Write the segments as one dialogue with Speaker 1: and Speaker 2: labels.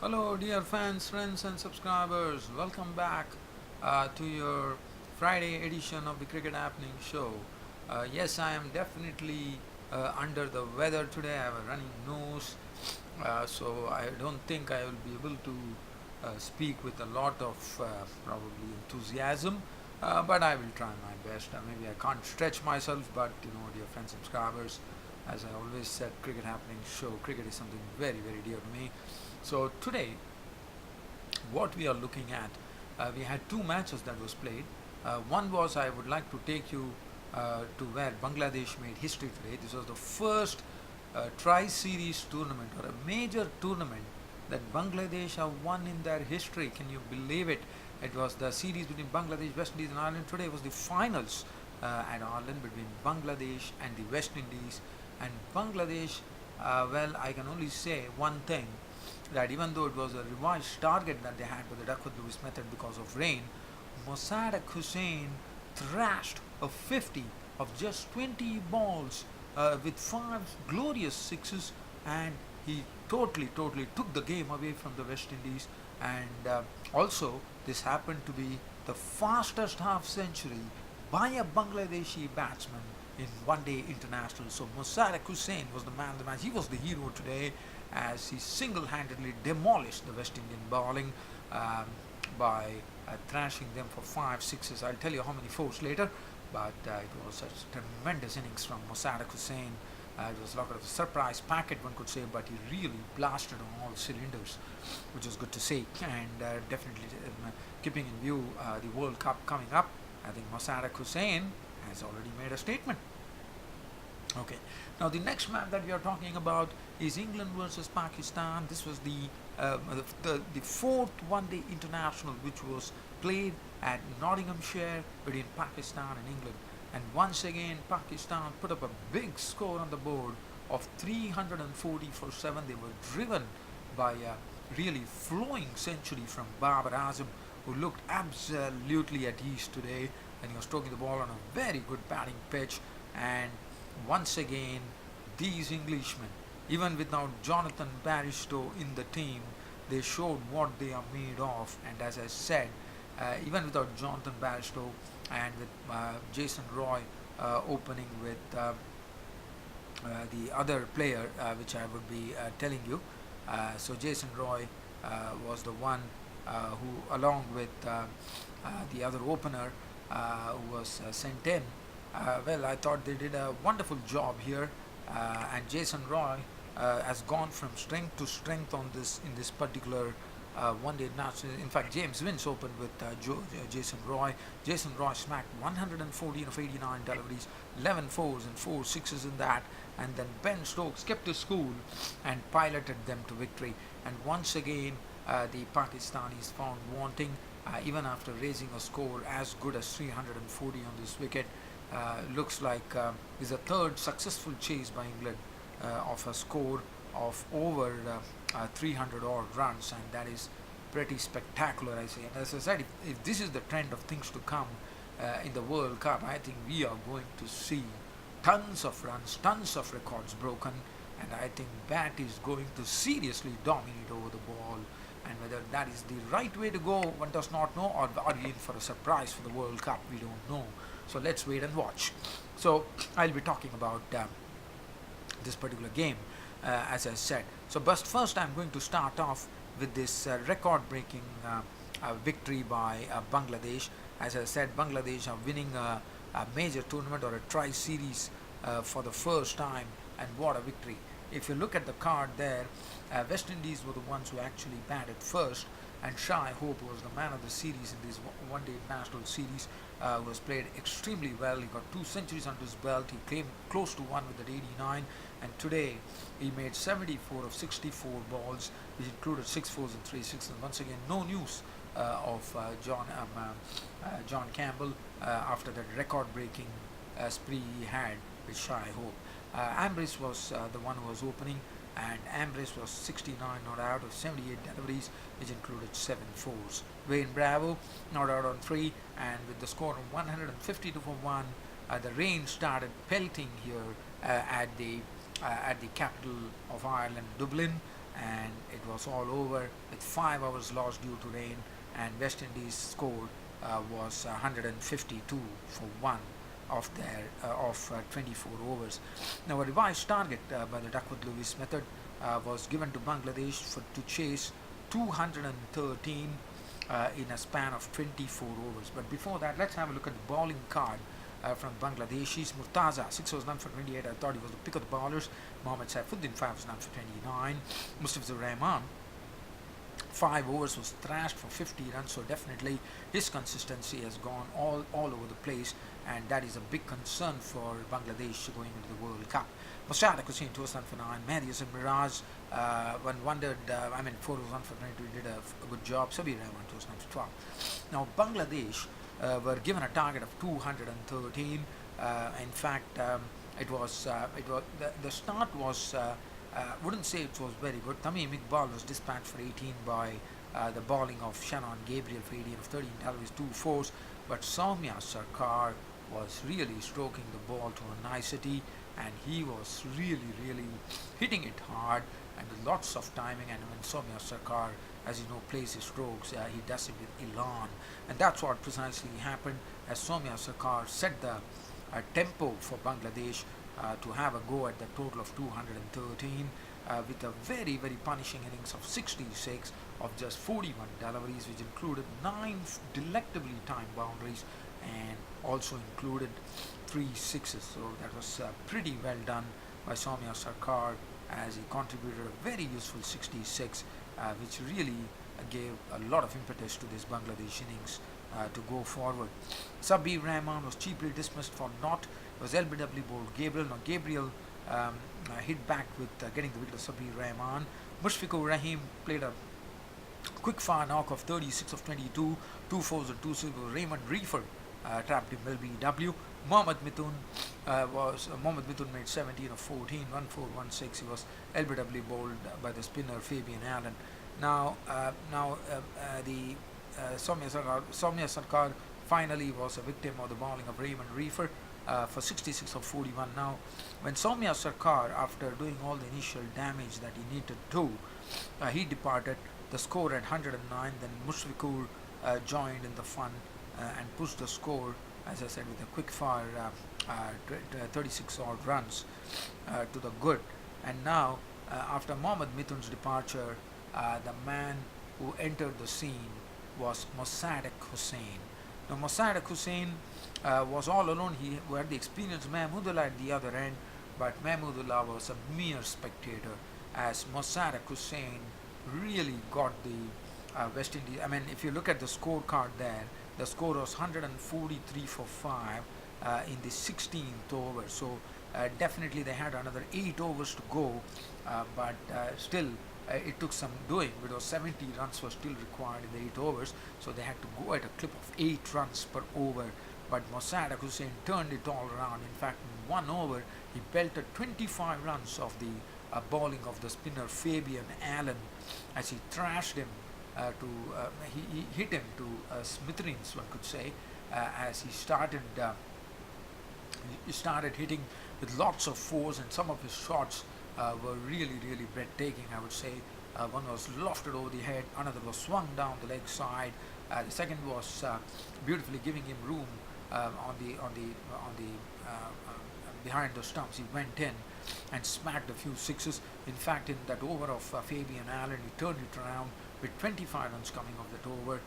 Speaker 1: Hello, dear fans, friends, and subscribers. Welcome back to your Friday edition of the Cricket Happening show. Yes, I am definitely under the weather today. I have a running nose, so I don't think I will be able to speak with a lot of probably enthusiasm. But I will try my best. Maybe I can't stretch myself, but dear friends, subscribers, as I always said, Cricket Happening show. Cricket is something very, very dear to me. So today, what we are looking at, we had two matches that was played. One was, I would like to take you to where Bangladesh made history today. This was the first tri-series tournament or a major tournament that Bangladesh have won in their history. Can you believe it? It was the series between Bangladesh, West Indies and Ireland. Today was the finals at Ireland between Bangladesh and the West Indies. And Bangladesh, well, I can only say one thing, that even though it was a revised target that they had with the Duckworth Lewis method because of rain, Mossadek Hossain thrashed a 50 of just 20 balls with 5 glorious sixes, and he totally took the game away from the West Indies. And also, this happened to be the fastest half century by a Bangladeshi batsman in one-day international. So Mossadek Hossain was the man of the match. He was the hero today, as he single-handedly demolished the West Indian bowling by thrashing them for 5 sixes. I'll tell you how many fours later, but it was such tremendous innings from Mossadek Hossain. It was a lot of a surprise packet, one could say, but he really blasted on all cylinders, which was good to see. And definitely keeping in view the World Cup coming up, I think Mossadek Hossain has already made a statement. Okay, now the next match that we are talking about is England versus Pakistan. This was the fourth one-day international, which was played at Nottinghamshire between Pakistan and England. And once again, Pakistan put up a big score on the board of 340 for 7. They were driven by a really flowing century from Babar Azam, who looked absolutely at ease today, and he was stroking the ball on a very good batting pitch. And once again, these Englishmen, even without Jonathan Bairstow in the team, they showed what they are made of. And as I said, even without Jonathan Bairstow and with Jason Roy opening with the other player, which I would be telling you. So Jason Roy was the one who, along with the other opener who was sent in, well, I thought they did a wonderful job here, and Jason Roy has gone from strength to strength on this in this particular one-day match. In fact, James Vince opened with Jason Roy. Jason Roy smacked 114 of 89 deliveries, 11 fours and 4 sixes in that, and then Ben Stokes kept his cool and piloted them to victory. And once again, the Pakistanis found wanting, even after raising a score as good as 340 on this wicket. Looks like is a third successful chase by England of a score of over 300 odd runs, and that is pretty spectacular, I say. And as I said, if this is the trend of things to come in the World Cup, I think we are going to see tons of runs, tons of records broken, and I think bat is going to seriously dominate over the ball. And whether that is the right way to go, one does not know, or are we in for a surprise for the World Cup, we don't know. So let's wait and watch. So I'll be talking about this particular game, as I said. So but first I'm going to start off with this record-breaking victory by Bangladesh. As I said, Bangladesh are winning a major tournament or a tri-series for the first time, and what a victory. If you look at the card there, West Indies were the ones who actually batted first, and Shai Hope was the man of the series in this one-day international series. Was played extremely well. He got 2 centuries under his belt. He came close to one with that 89, and today he made 74 of 64 balls, which included 6 fours and 3 sixes. And once again, no news of John Campbell after that record-breaking spree he had with Shai Hope. Ambrose was the one who was opening, and Ambrose was 69 not out of 78 deliveries, which included 7 fours. Wayne Bravo not out on 3, and with the score of 152 for 1, the rain started pelting here at the capital of Ireland, Dublin, and it was all over with 5 hours lost due to rain, and West Indies scored was 152 for 1 of 24 overs. Now a revised target by the Duckworth-Lewis method was given to Bangladesh to chase 213 in a span of 24 overs. But before that, let's have a look at the bowling card from Bangladeshis. Murtaza, 6 overs none for 28. I thought he was the pick of the bowlers. Mohammad Saifuddin, 5 overs none for 29. Mustafizur Rahman, 5 overs was thrashed for 50 runs, so definitely his consistency has gone all over the place, and that is a big concern for Bangladesh going into the World Cup. Mossadek Hossain, 2 overs for 9. Mehdi Hasan Miraj, one wondered, 4 overs for 22, he did a good job. Sabir Rahman, 2 overs for 12. Now Bangladesh were given a target of 213. In fact, the start was wouldn't say it was very good. Tamim Iqbal was dispatched for 18 by the bowling of Shannon Gabriel for 18 of 13 deliveries, 2 fours, but Soumya Sarkar was really stroking the ball to a nicety, and he was really hitting it hard and with lots of timing. And when Soumya Sarkar, as you know, plays his strokes, he does it with elan, and that's what precisely happened as Soumya Sarkar set the tempo for Bangladesh to have a go at the total of 213 with a very punishing innings of 66 of just 41 deliveries, which included 9 delectably timed boundaries and also included 3 sixes. So that was pretty well done by Soumya Sarkar, as he contributed a very useful 66, which really gave a lot of impetus to this Bangladesh innings to go forward. Sabir Rahman was cheaply dismissed for not. It was LBW bowled Gabriel. Now Gabriel hit back with getting the wicket of Sabir Rahman. Mushfiqur Rahim played a quick fire knock of 36 of 22, 2 fours and 2 singles. Raymond Reefer trapped him LBW. Mohammad Mithun made 17 of 14, 1-4, 1-6. He was LBW bowled by the spinner Fabian Allen. Now Soumya Sarkar finally was a victim of the bowling of Raymond Reefer for 66 of 41. Now, when Soumya Sarkar, after doing all the initial damage that he needed to, he departed. The score at 109. Then Mushfiqur joined in the fun and pushed the score, as I said, with a quick fire 36 odd runs to the good. And now, after Mohammad Mithun's departure, the man who entered the scene was Mossadek Hossain. Now Mossadek Hossain was all alone. He had the experienced Mahmudullah at the other end, but Mahmudullah was a mere spectator, as Mossadek Hossain really got the West Indies. I mean, if you look at the scorecard there, the score was 143 for 5 in the 16th over. So definitely they had another 8 overs to go, but still it took some doing, because 70 runs were still required in the 8 overs, so they had to go at a clip of 8 runs per over. But Mossadek Hossain turned it all around. In fact, in 1 over, he belted 25 runs of the bowling of the spinner Fabian Allen, as he thrashed him he hit him to smithereens, one could say, as he started hitting with lots of force, and some of his shots were really breathtaking, I would say. One was lofted over the head, another was swung down the leg side, the second was beautifully giving him room behind the stumps. He went in and smacked a few sixes. In fact, in that over of Fabian Allen, he turned it around with 25 runs coming off that over,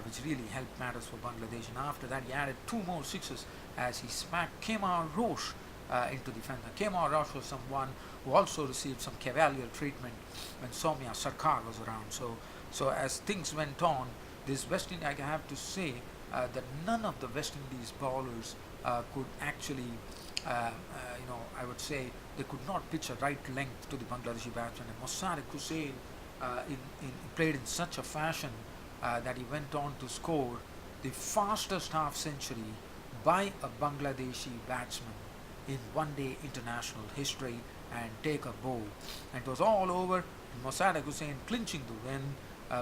Speaker 1: which really helped matters for Bangladesh. And after that, he added 2 more sixes as he smacked Kemar Roche into the fence. Kemar Roche was someone who also received some cavalier treatment when Soumya Sarkar was around. So as things went on, this West Indies, I have to say that none of the West Indies bowlers could actually, I would say, they could not pitch a right length to the Bangladeshi batsman. And Mossadek Hossain played in such a fashion that he went on to score the fastest half century by a Bangladeshi batsman in one-day international history and take a bow. And it was all over. Mossadek Hossain clinching the win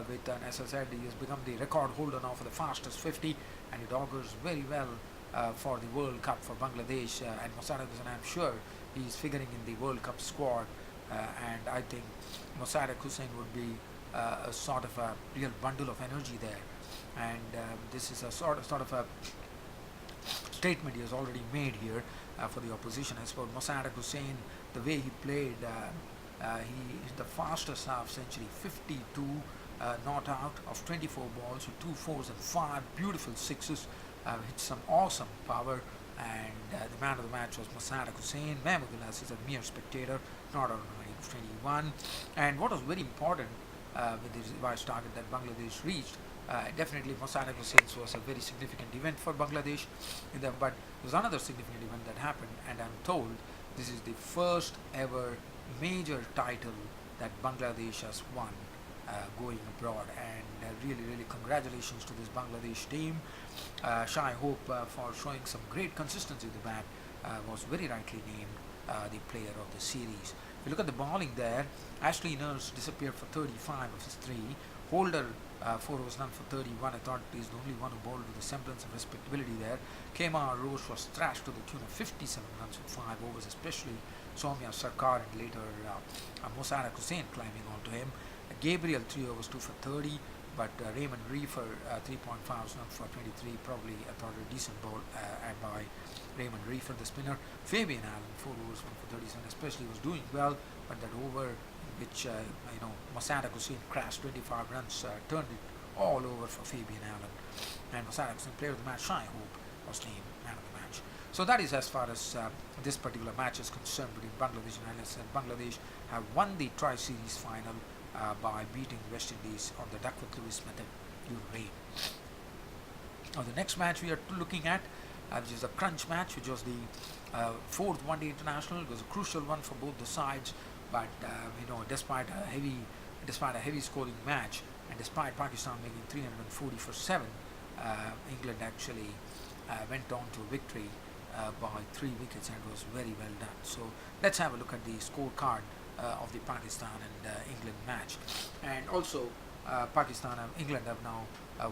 Speaker 1: with, as I said, he has become the record holder now for the fastest 50, and it augurs very well for the World Cup for Bangladesh. And Mossadek Hossain, I'm sure, he is figuring in the World Cup squad and I think Mossadek Hossain would be a sort of a real bundle of energy there, and this is a sort of a statement he has already made here for the opposition. As for Mossadek Hossain, the way he played, he is the fastest half century, 52 not out of 24 balls with 2 4s and 5 beautiful sixes. Hit some awesome power, and the man of the match was Mossadek Hossain. Mahmudullah is a mere spectator, not on 21. And what was very important with the revised target that Bangladesh reached, definitely Mossadek Hossain was a very significant event for Bangladesh. But there was another significant event that happened, and I'm told this is the first ever major title that Bangladesh has won going abroad, and really congratulations to this Bangladesh team. Shai Hope, for showing some great consistency with the bat, was very rightly named the player of the series. If you look at the bowling there, Ashley Nurse disappeared for 35 of his 3. Holder 4 was none for 31. I thought he's the only one who bowled with a semblance of respectability there. Kemar Roche was thrashed to the tune of 57 runs with 5 overs, especially Soumya Sarkar and later Mossadek Hossain climbing onto him. Gabriel 3 overs 2 for 30, but Raymond Reefer 3.5 was none for 23. Probably I thought a decent ball by Raymond Reefer, the spinner. Fabian Allen 4 overs 1 for 37, especially was doing well, but that over which Mossadek Hossain crashed 25 runs turned it all over for Fabian Allen, and Mossadek Hossain, player of the match, Shai Hope, was named man of the match. So that is as far as this particular match is concerned between Bangladesh and Ireland. And Bangladesh have won the Tri-Series final by beating West Indies on the Duckworth-Lewis method during rain. Now the next match we are looking at, which is a crunch match, which was the 4th one-day international. It was a crucial one for both the sides, but despite a heavy scoring match, and despite Pakistan making 340 for 7, England actually went on to victory by 3 wickets, and was very well done. So let's have a look at the scorecard of the Pakistan and England match. And also England have now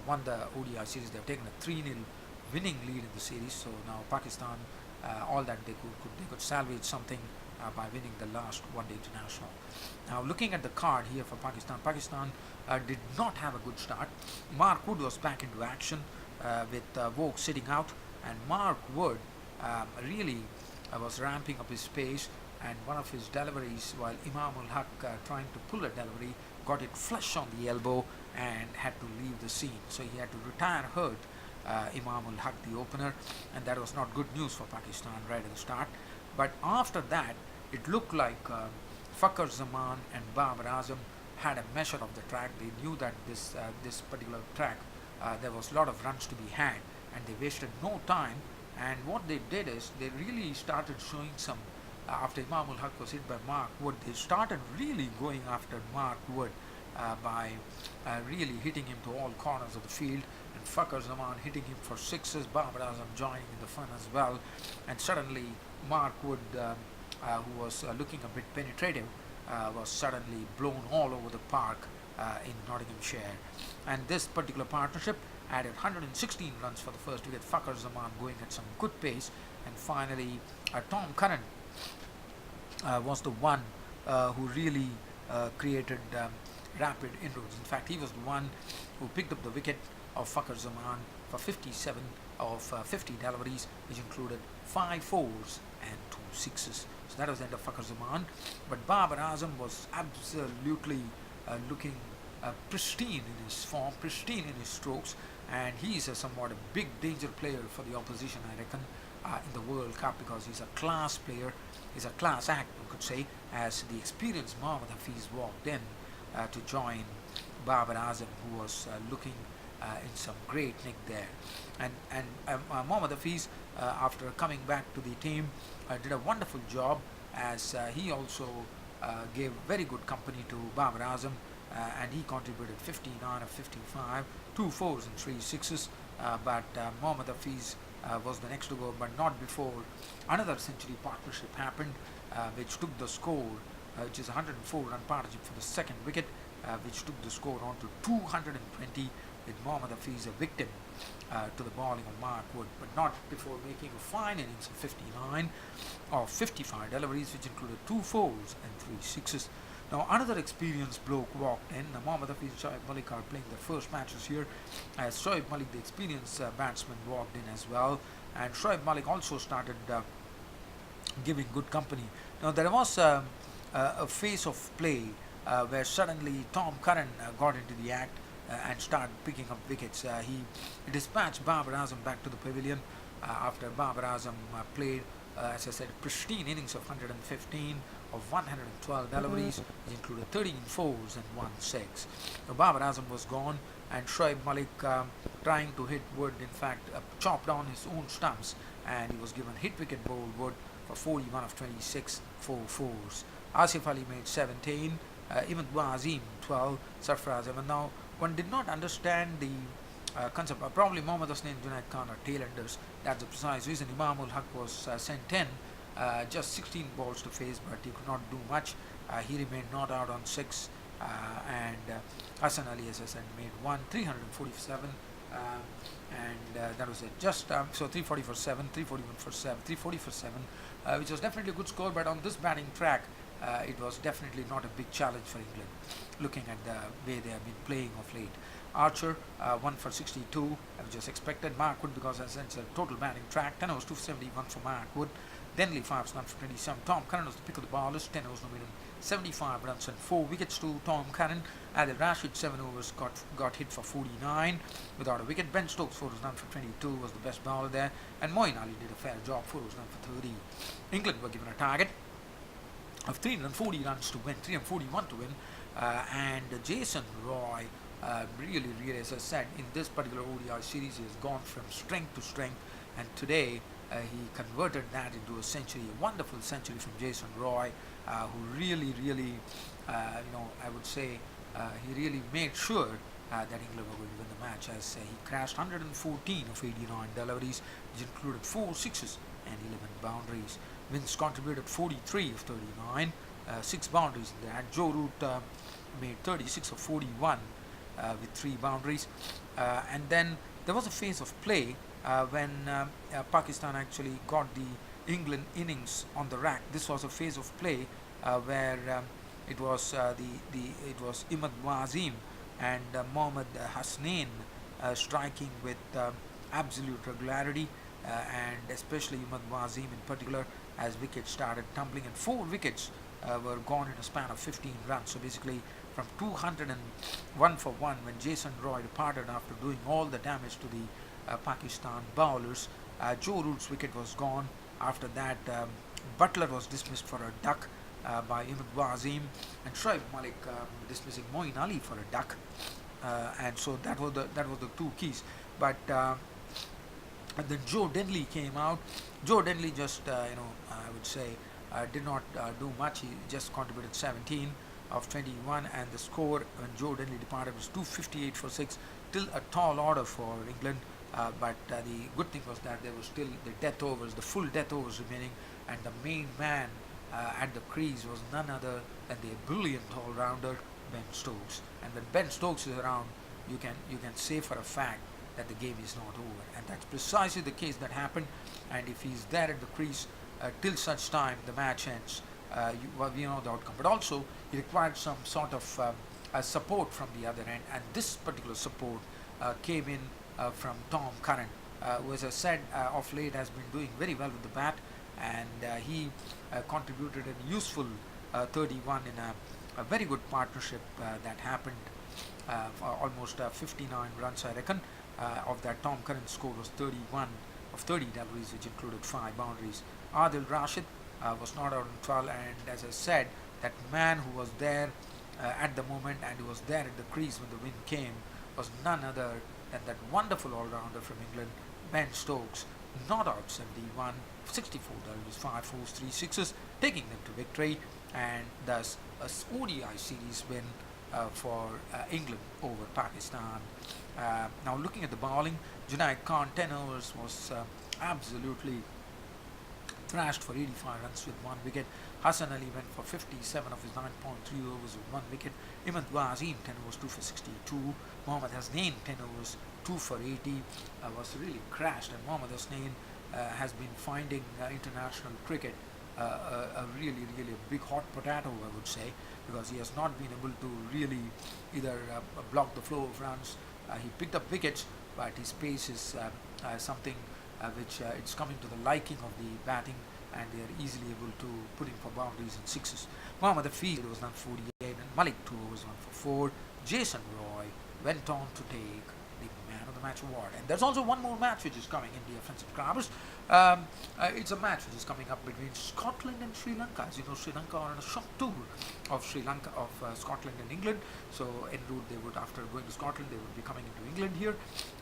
Speaker 1: won the ODI series. They have taken a 3-0 winning lead in the series. So now Pakistan, all that they could salvage something by winning the last one-day international. Now looking at the card here for Pakistan did not have a good start. Mark Wood was back into action with Vogue sitting out, and Mark Wood really was ramping up his pace, and one of his deliveries, while Imam ul Haq trying to pull a delivery, got it flush on the elbow and had to leave the scene. So he had to retire hurt, Imam ul Haq, the opener, and that was not good news for Pakistan right at the start. But after that, it looked like Fakhar Zaman and Babar Azam had a measure of the track. They knew that this particular track, there was a lot of runs to be had, and they wasted no time. And what they did is they really started showing some, after Imam ul Haq was hit by Mark Wood, they started really going after Mark Wood by really hitting him to all corners of the field, and Fakhar Zaman hitting him for sixes, Babar Azam joining in the fun as well. And suddenly Mark Wood, who was looking a bit penetrative, was suddenly blown all over the park in Nottinghamshire. And this particular partnership added 116 runs for the first wicket. Fakhar Zaman going at some good pace, and finally Tom Curran was the one who really created rapid inroads. In fact, he was the one who picked up the wicket of Fakhar Zaman for 57 of 50 deliveries, which included 5 fours and 2 sixes. So that was the end of Fakhar Zaman. But Babar Azam was absolutely looking pristine in his form, pristine in his strokes, and he is somewhat a big danger player for the opposition, I reckon, in the World Cup, because he's a class player, he's a class act, you could say, as the experienced Mohammad Hafiz walked in to join Babar Azam, who was looking in some great nick there. And Mohammad Hafiz, after coming back to the team, did a wonderful job, as he also gave very good company to Babar Azam, and he contributed 59 of 55, 2 fours and 3 sixes. But Mohammad Hafiz was the next to go, but not before another century partnership happened, which took the score, which is 104 run partnership for the second wicket, which took the score on to 220 with Mohammad Hafiz a victim to the bowling of Mark Wood, but not before making a fine innings of 59 of 55 deliveries, which included 2 4s and 3 6s. Now another experienced bloke walked in. Mohammad Hafiz and Shoaib Malik are playing their first matches here, as Shoaib Malik, the experienced batsman, walked in as well, and Shoaib Malik also started giving good company. Now there was a phase of play where suddenly Tom Curran got into the act and started picking up wickets. He dispatched Babar Azam back to the pavilion after Babar Azam played, as I said, pristine innings of 115 of 112 deliveries, which included 13 fours and 1 6. Now, Babar Azam was gone, and Shoaib Malik, trying to hit Wood, in fact, chopped on his own stumps, and he was given hit wicket bowled Wood for 41 of 26, 4 fours. Asif Ali made 17, Imad Wazim 12, Sarfaraz Ahmed. Now, one did not understand the concept. Probably Mohammad Hossain and Junaid Khan are tail-enders. That's the precise reason. Imamul Haq was sent 10, just 16 balls to face, but he could not do much. He remained not out on 6, and Hassan Ali, as I said, made 1, 347, and that was it. Just so 340 for 7, 341 for 7, 340 for 7, which was definitely a good score, but on this batting track, it was definitely not a big challenge for England, looking at the way they have been playing of late. Archer 1 for 62, as just expected. Mark Wood, because as I said, it's a total batting track. 10 overs 271 for Mark Wood. Denley 5 runs for 27. Tom Curran was the pick of the bowlers. 10 overs nominated 75 runs and 4 wickets to Tom Curran. Adil Rashid 7 overs got hit for 49 without a wicket. Ben Stokes 4 overs 9 for 22 was the best bowler there, and Moeen Ali did a fair job, 4 overs 9 for 30. England were given a target of 340 runs to win, 341 to win, and Jason Roy really, as I said, in this particular ODI series, he has gone from strength to strength, and today he converted that into a century, a wonderful century from Jason Roy, who really, I would say, he really made sure that England were going to win the match, as he crashed 114 of 89 deliveries, which included 4 6s and 11 boundaries. Vince contributed 43 of 39, 6 boundaries in there. Joe Root made 36 of 41 with 3 boundaries. And then there was a phase of play when Pakistan actually got the England innings on the rack. This was a phase of play where it was it was Imad Wazim and Mohammad Hossain striking with absolute regularity, and especially Imad Wazim in particular, as wickets started tumbling, and 4 wickets were gone in a span of 15 runs. So basically, from 201 for 1, when Jason Roy departed after doing all the damage to the Pakistan bowlers, Joe Root's wicket was gone. After that, Butler was dismissed for a duck by Imad Wazim, and Shoaib Malik dismissing Moeen Ali for a duck, and so that was the 2 keys. But and then Joe Denley came out. Joe Denley just, I would say, did not do much. He just contributed 17 of 21, and the score when Joe Denley departed was 258 for 6. Still a tall order for England, but the good thing was that there was still the death overs, the full death overs remaining, and the main man at the crease was none other than the brilliant all-rounder Ben Stokes. And when Ben Stokes is around, you can say for a fact that the game is not over, and that's precisely the case that happened. And if he's there at the crease till such time the match ends, we know the outcome. But also he required some sort of support from the other end, and this particular support came in from Tom Curran, who, as I said, of late has been doing very well with the bat, and he contributed a useful 31 in a very good partnership that happened for almost 59 runs, I reckon. Of that, Tom Curran's score was 31 of 30 deliveries, which included 5 boundaries. Adil Rashid was not out on 12, and as I said, that man who was there at the moment and who was there at the crease when the wind came was none other than that wonderful all-rounder from England, Ben Stokes, not out 71, 64 deliveries, 5 fours, 3 sixes, taking them to victory, and thus a ODI series win for England over Pakistan. Now looking at the bowling, Junaid Khan, 10 overs was absolutely thrashed for 85 runs with 1 wicket. Hassan Ali went for 57 of his 9.3 overs with 1 wicket. Imad Azam 10 overs 2 for 62. Mohammad Hossain 10 overs 2 for 80 was really crashed, and Mohammad Hossain has been finding international cricket a really a big hot potato, I would say, because he has not been able to really either block the flow of runs. He picked up wickets, but his pace is something which it's coming to the liking of the batting, and they are easily able to put him for boundaries and sixes. Mohammad Hafiz was done 48, and Malik 2 overs 1 for 4. Jason Roy went on to take the Man of the Match award. And there's also one more match which is coming in the offensive subscribers. It's a match which is coming up between Scotland and Sri Lanka. As you know, Sri Lanka are on a shock tour of Scotland and England. So en route, they would, after going to Scotland, they would be coming into England here.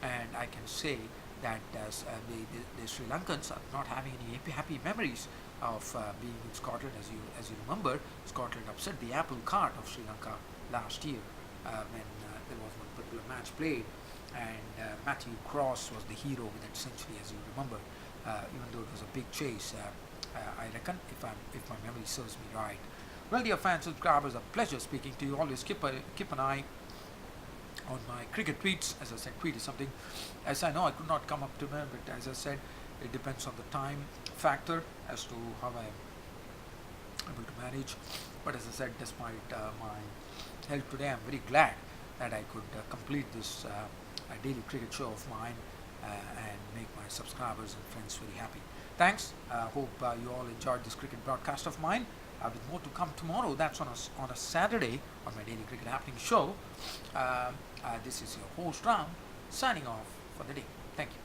Speaker 1: And I can say that the Sri Lankans are not having any happy memories of being in Scotland. As you remember, Scotland upset the apple cart of Sri Lanka last year when there was one particular match played, and Matthew Cross was the hero with that century, as you remember, even though it was a big chase, I reckon, if my memory serves me right. Well, dear fans, subscribers, a pleasure speaking to you. Always keep an eye on my cricket tweets. As I said, tweet is something, as I know, I could not come up to them, but as I said, it depends on the time factor as to how I am able to manage. But as I said, despite my health today, I'm very glad that I could complete this daily cricket show of mine and make my subscribers and friends very happy. Thanks. Hope you all enjoyed this cricket broadcast of mine. With more to come tomorrow. That's on a Saturday on my daily cricket happening show. This is your host Ram signing off for the day. Thank you.